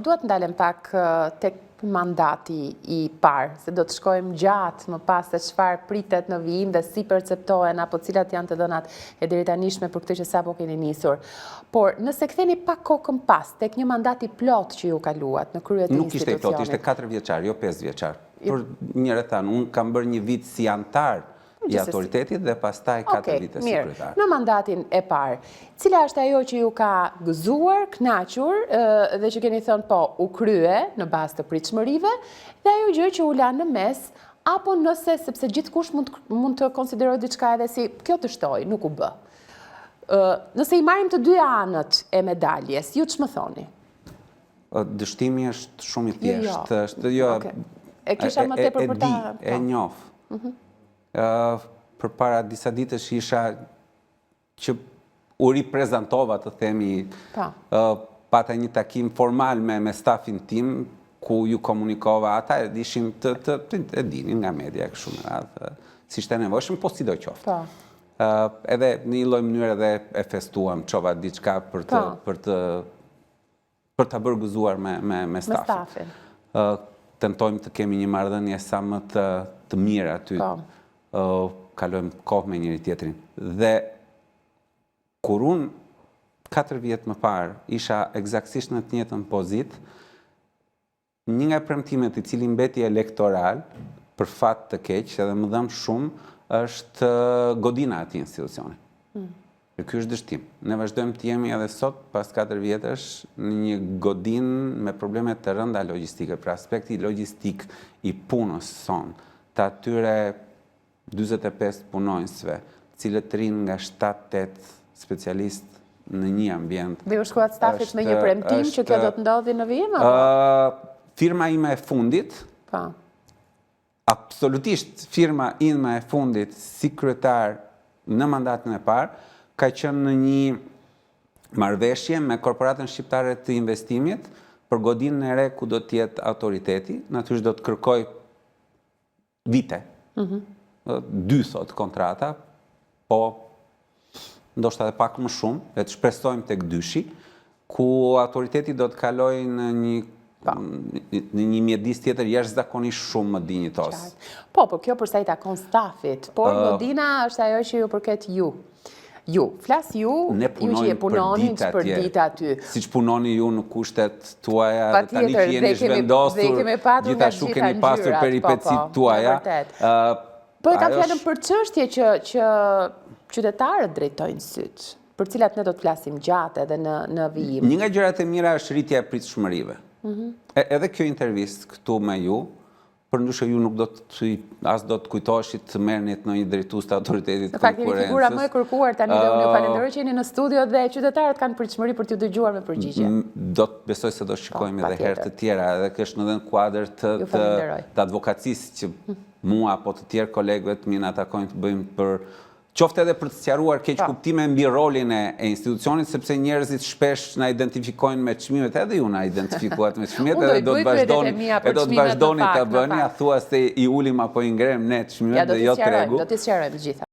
Duhet ndalem pak tek mandati i parë, se do të shkojmë gjatë më pas se çfarë pritet në vijim dhe si perceptohen apo cilat janë të dhënat e drejtanishme për këtë që sapo keni nisur. Por nëse ktheni pak kokën pas tek një mandat i plot që ju kaluat në krye të Nuk ishte i plot, institucionit. ishte 4 vjeçar, jo 5 vjeçar. Për njëre thanë, unë kam bërë një vit si antar i autoritetit dhe pastaj 4 vite si kryetar. Në mandatin e parë, cila është ajo që ju ka gëzuar, kënaqur dhe që keni thënë po, u krye në bazë të pritshmërive, dhe ajo gjë që u la në mes, apo nëse, sepse gjithkush mund të konsiderojë diçka edhe si kjo të shtoj, nuk u bë. Nëse i marrim të dy anët e medaljes, ju ç'më thoni? Dështimi është shumë i thjeshtë, është E kisha më tepër për ta. E njoh. Për para disa ditësh isha që u riprezentova, të themi, pata një takim formal me stafin tim, ku ju komunikova, ata ishin e dinin nga media kështu me radhë, si ishte nevojshëm, po si do qoftë. Edhe në një lloj mënyre edhe e festuam, çova diçka për ta bërë gëzuar me stafin. Tentojmë të kemi një marrëdhënie sa më të mirë aty. Kalojmë kohë me njëri tjetrin. Dhe kur unë 4 vjet më parë isha eksaktësisht në të njëjtën pozitë, një nga premtimet i cili mbeti elektoral, për fat të keq, edhe më dhëm shumë, është godina e atij institucioni. Ky është dështim. Ne vazhdojmë të jemi edhe sot, pas 4 vjetësh, në një godinë me probleme të rënda logjistike, për aspekti logjistik i punës sonë, të atyre 45 punonjësve, cilët rinë nga 7-8 specialistë në një ambient. Dhe u shkuat stafit me një premtim që kjo do të ndodhi në vijim? Firma ime e fundit, absolutisht firma ime e fundit si kryetar në mandatin e parë, ka qenë në një marrëveshje me Korporatën Shqiptare të Investimit për godinën e re ku do të jetë autoriteti, natyrisht do të kërkoj vite. 2 thot kontrata, po ndoshta edhe pak më shumë, dhe të shpresojmë tek 2-shi, ku autoriteti do të kalojë në një mjedis tjetër jashtëzakonisht shumë më dinjitos. Po, kjo përsa i takon stafit, por godina është ajo që ju përket ju. Flas ju që je punoni për ditë aty. Si që punoni ju në kushtet tuaja, dhe tani që jeni zhvendosur, gjithashtu keni pasur peripecit tuaja. Po e ka fjalën për çështje që qytetarët drejtojnë syt, për cilat ne do të flasim gjatë edhe në vijim. Një nga gjërat e mira është rritja e pritshmërive. Edhe kjo intervistë këtu me ju, përndryshe ju nuk as do të kujtoheshit të merrnit në një drejtues të autoritetit konkurrencës. Në fakt, jeni figura më e kërkuar tani dhe unë ju falenderoj që jeni në studio dhe qytetarët kanë pritshmëri për t'ju dëgjuar me përgjigje. Do të besoj se do shikojmë edhe herë të tjera, edhe kështë në dhe në kuadër të advokacisë që mua apo të tjerë kolegëve të mi në atakojnë të bëjmë për qoftë edhe për të sqaruar keq kuptime mbi rolin e institucionit, sepse njerëzit shpesh na identifikojnë me çmimet, edhe ju na identifikuat me çmimet, edhe do të vazhdoni ta bëni, a thua se i ulim apo i ngrem ne çmimet dhe jo tregu. Do t'i sqarojmë gjitha.